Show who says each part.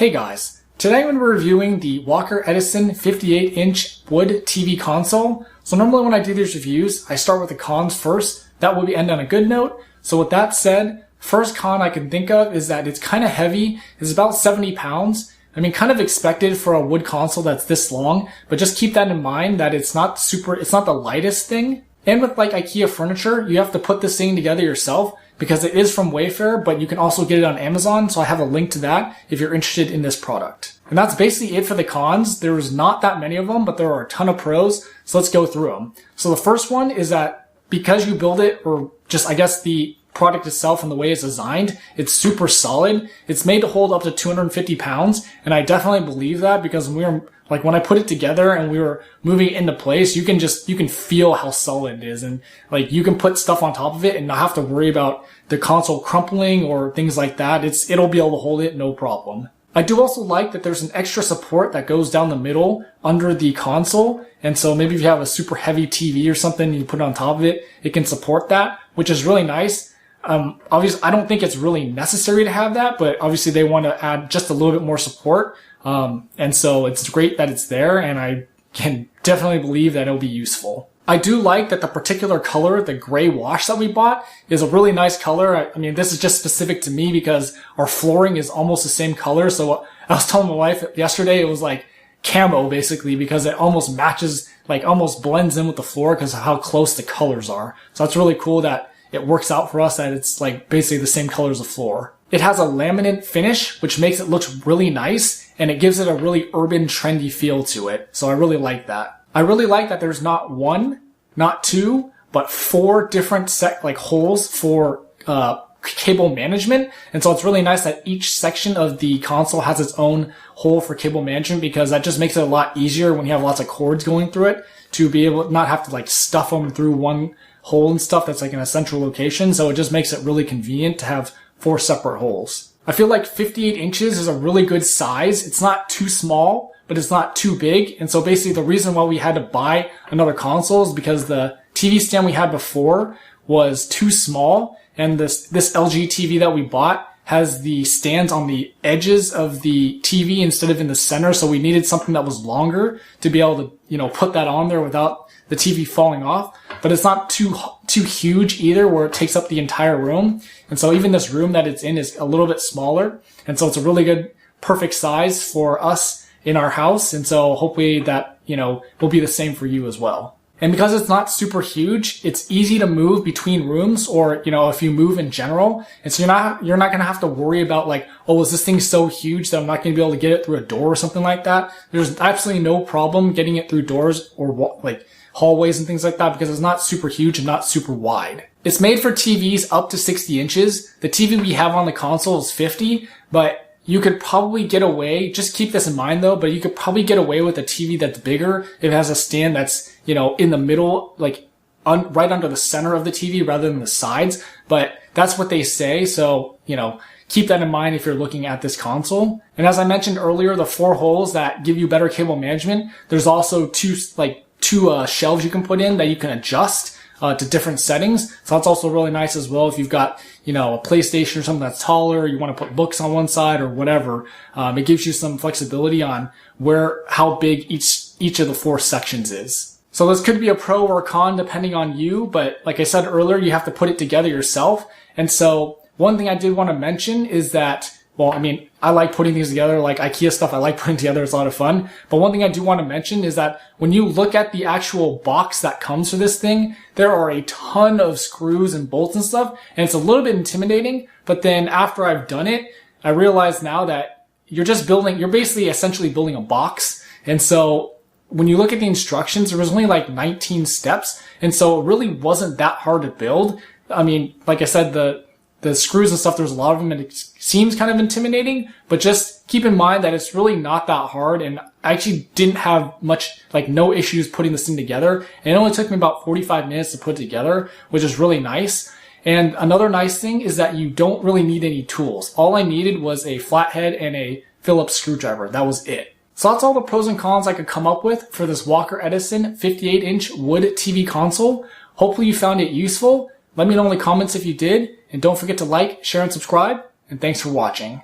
Speaker 1: Hey guys, today I'm going to be reviewing the Walker Edison 58-inch wood TV console. So normally when I do these reviews, I start with the cons first. That way we end on a good note. So with that said, first con I can think of is that it's kind of heavy. It's about 70 pounds. I mean, kind of expected for a wood console that's this long, but just keep that in mind that it's not the lightest thing. And with like IKEA furniture, you have to put this thing together yourself because it is from Wayfair, but you can also get it on Amazon. So I have a link to that if you're interested in this product. And that's basically it for the cons. There's not that many of them, but there are a ton of pros. So let's go through them. So the first one is that because you build it, or just I guess the product itself and the way it's designed, it's super solid. It's made to hold up to 250 pounds. And I definitely believe that because when I put it together and we were moving it into place, you can feel how solid it is. And like you can put stuff on top of it and not have to worry about the console crumpling or things like that. It'll be able to hold it, no problem. I do also like that there's an extra support that goes down the middle under the console. And so maybe if you have a super heavy TV or something and you put it on top of it, it can support that, which is really nice. Obviously, I don't think it's really necessary to have that, but obviously they want to add just a little bit more support. And so it's great that it's there, and I can definitely believe that it'll be useful. I do like that the particular color, the gray wash that we bought, is a really nice color. I mean, this is just specific to me because our flooring is almost the same color. So I was telling my wife yesterday it was like camo basically because it almost matches, like almost blends in with the floor because of how close the colors are. So that's really cool that it works out for us that it's like basically the same color as the floor. It has a laminate finish, which makes it look really nice, and it gives it a really urban, trendy feel to it. So I really like that. I really like that there's not one, not two, but four different holes for cable management. And so it's really nice that each section of the console has its own hole for cable management because that just makes it a lot easier when you have lots of cords going through it to be able to not have to like stuff them through one hole and stuff that's like in a central location. So it just makes it really convenient to have four separate holes. I feel like 58 inches is a really good size. It's not too small, but it's not too big. And so basically the reason why we had to buy another console is because the TV stand we had before was too small. And this LG TV that we bought has the stands on the edges of the TV instead of in the center. So we needed something that was longer to be able to, put that on there without the TV falling off. But it's not too huge either where it takes up the entire room. And so even this room that it's in is a little bit smaller. And so it's a really good, perfect size for us in our house. And so hopefully that, will be the same for you as well. And because it's not super huge, it's easy to move between rooms or, if you move in general. And so you're not going to have to worry about like, oh, is this thing so huge that I'm not going to be able to get it through a door or something like that. There's absolutely no problem getting it through doors or like hallways and things like that because it's not super huge and not super wide. It's made for TVs up to 60 inches. The TV we have on the console is 50, but you could probably get away, just keep this in mind though, but you could probably get away with a TV that's bigger if it has a stand that's, in the middle, like right under the center of the TV rather than the sides. But that's what they say. So, keep that in mind if you're looking at this console. And as I mentioned earlier, the four holes that give you better cable management, there's also two shelves you can put in that you can adjust to different settings. So that's also really nice as well. If you've got, a PlayStation or something that's taller, you want to put books on one side or whatever. It gives you some flexibility on how big each of the four sections is. So this could be a pro or a con depending on you. But like I said earlier, you have to put it together yourself. And so one thing I did want to mention is that, I like putting things together, like IKEA stuff I like putting together. It's a lot of fun. But one thing I do want to mention is that when you look at the actual box that comes for this thing, there are a ton of screws and bolts and stuff. And it's a little bit intimidating. But then after I've done it, I realize now that you're basically essentially building a box. And so when you look at the instructions, there was only like 19 steps. And so it really wasn't that hard to build. Like I said, the screws and stuff, there's a lot of them and it seems kind of intimidating, but just keep in mind that it's really not that hard. And I actually didn't have no issues putting this thing together. And it only took me about 45 minutes to put it together, which is really nice. And another nice thing is that you don't really need any tools. All I needed was a flathead and a Phillips screwdriver. That was it. So that's all the pros and cons I could come up with for this Walker Edison 58-inch wood TV console. Hopefully you found it useful. Let me know in the comments if you did. And don't forget to like, share, and subscribe. And thanks for watching.